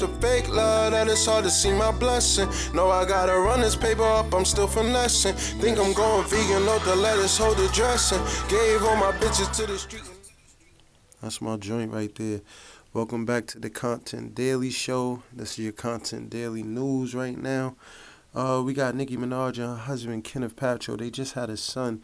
the fake love that it's hard to see my blessing. No, I gotta run this paper up, I'm still finessing. Think I'm going vegan, note the lettuce, hold the dressing. Gave all my bitches to the street. That's my joint right there. Welcome back to the Content Daily Show. This is your Content Daily News right now. We got Nicki Minaj and her husband, Kenneth Paltrow. They just had a son.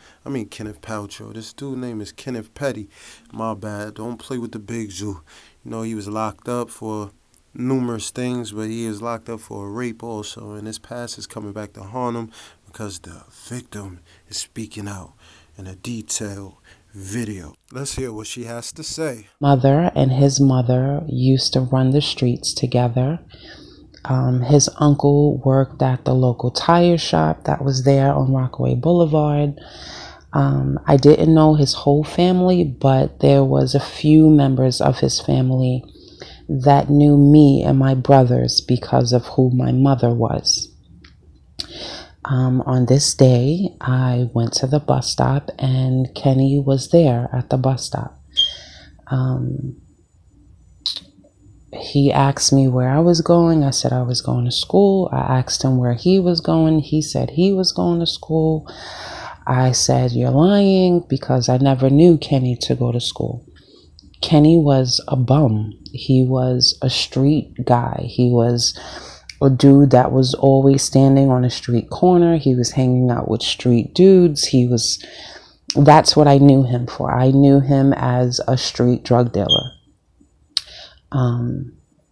Kenneth Paltrow. This dude's name is Kenneth Petty. My bad. Don't play with the big zoo. You know, he was locked up for numerous things, but he was locked up for a rape also. And his past is coming back to haunt him because the victim is speaking out in a detailed video. Let's hear what she has to say. Mother and his mother used to run the streets together. His uncle worked at the local tire shop that was there on Rockaway Boulevard. I didn't know his whole family, but there was a few members of his family that knew me and my brothers because of who my mother was. On this day, I went to the bus stop and Kenny was there at the bus stop. He asked me where I was going. I said I was going to school. I asked him where he was going. He said he was going to school. I said, you're lying, because I never knew Kenny to go to school. Kenny was a bum. He was a street guy. He was a dude that was always standing on a street corner. He was hanging out with street dudes. That's what I knew him for. I knew him as a street drug dealer.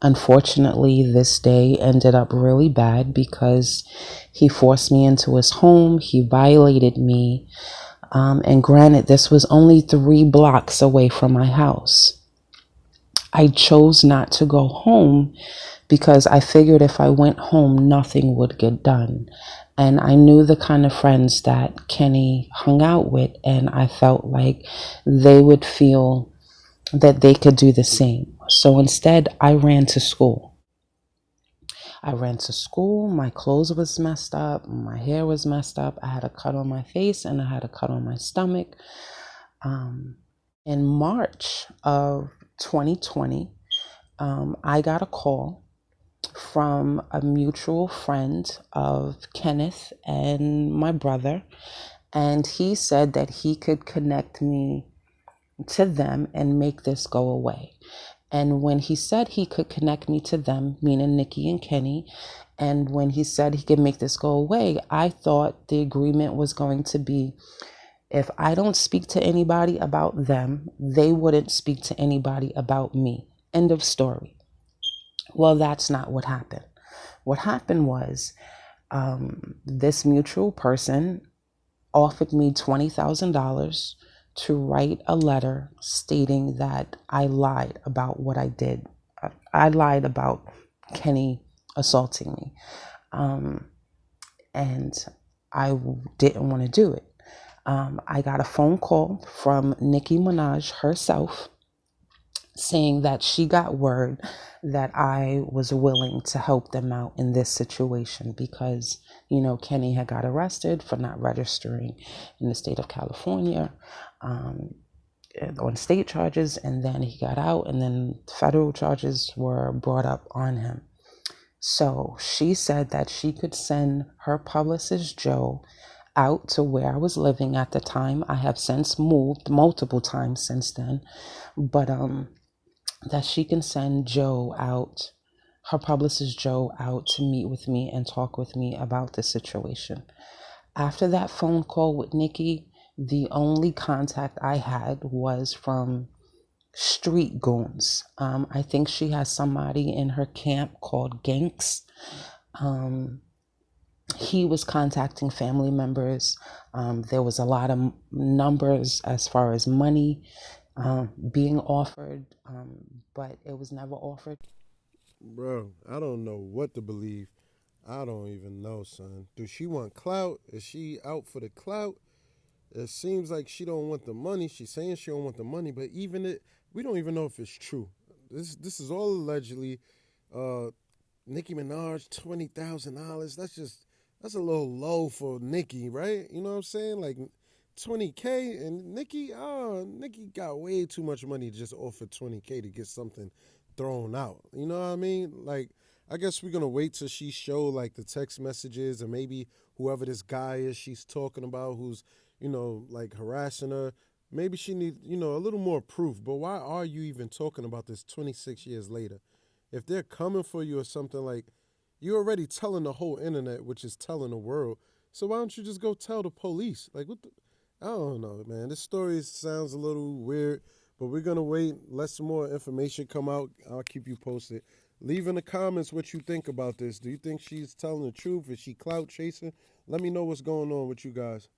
Unfortunately, this day ended up really bad because he forced me into his home. He violated me. And granted, this was only 3 blocks away from my house. I chose not to go home because I figured if I went home, nothing would get done. And I knew the kind of friends that Kenny hung out with, and I felt like they would feel that they could do the same. So instead, I ran to school. My clothes was messed up. My hair was messed up. I had a cut on my face and I had a cut on my stomach. In March of 2020, I got a call from a mutual friend of Kenneth and my brother. And he said that he could connect me to them and make this go away. And when he said he could connect me to them, meaning Nicki and Kenny, and when he said he could make this go away, I thought the agreement was going to be, if I don't speak to anybody about them, they wouldn't speak to anybody about me. End of story. Well, that's not what happened. What happened was this mutual person offered me $20,000 to write a letter stating that I lied about what I did. I lied about Kenny assaulting me. And I didn't want to do it. I got a phone call from Nicki Minaj herself saying that she got word that I was willing to help them out in this situation because, Kenny had got arrested for not registering in the state of California on state charges, and then he got out, and then federal charges were brought up on him. So she said that she could send her publicist, Joe, out to where I was living at the time. I have since moved multiple times since then, but that she can send Joe out, her publicist Joe, out to meet with me and talk with me about the situation. After that phone call with Nicki, the only contact I had was from street goons. I think she has somebody in her camp called Ganks. He was contacting family members. There was a lot of numbers as far as money being offered, but it was never offered. Bro, I don't know what to believe. I don't even know, son. Does she want clout? Is she out for the clout? It seems like she don't want the money. She's saying she don't want the money, but we don't even know if it's true. This is all allegedly. Nicki Minaj, $20,000. That's a little low for Nicki, right? You know what I'm saying? Like $20K, and Nicki got way too much money to just offer $20K to get something thrown out. You know what I mean? Like, I guess we're gonna wait till she show like the text messages, and maybe whoever this guy is she's talking about, who's like harassing her. Maybe she needs a little more proof. But why are you even talking about this 26 years later? If they're coming for you or something, like, you're already telling the whole internet, which is telling the world. So why don't you just go tell the police? Like, what the? I don't know, man. This story sounds a little weird, but we're going to wait. Let some more information come out. I'll keep you posted. Leave in the comments what you think about this. Do you think she's telling the truth? Is she clout chasing? Let me know what's going on with you guys.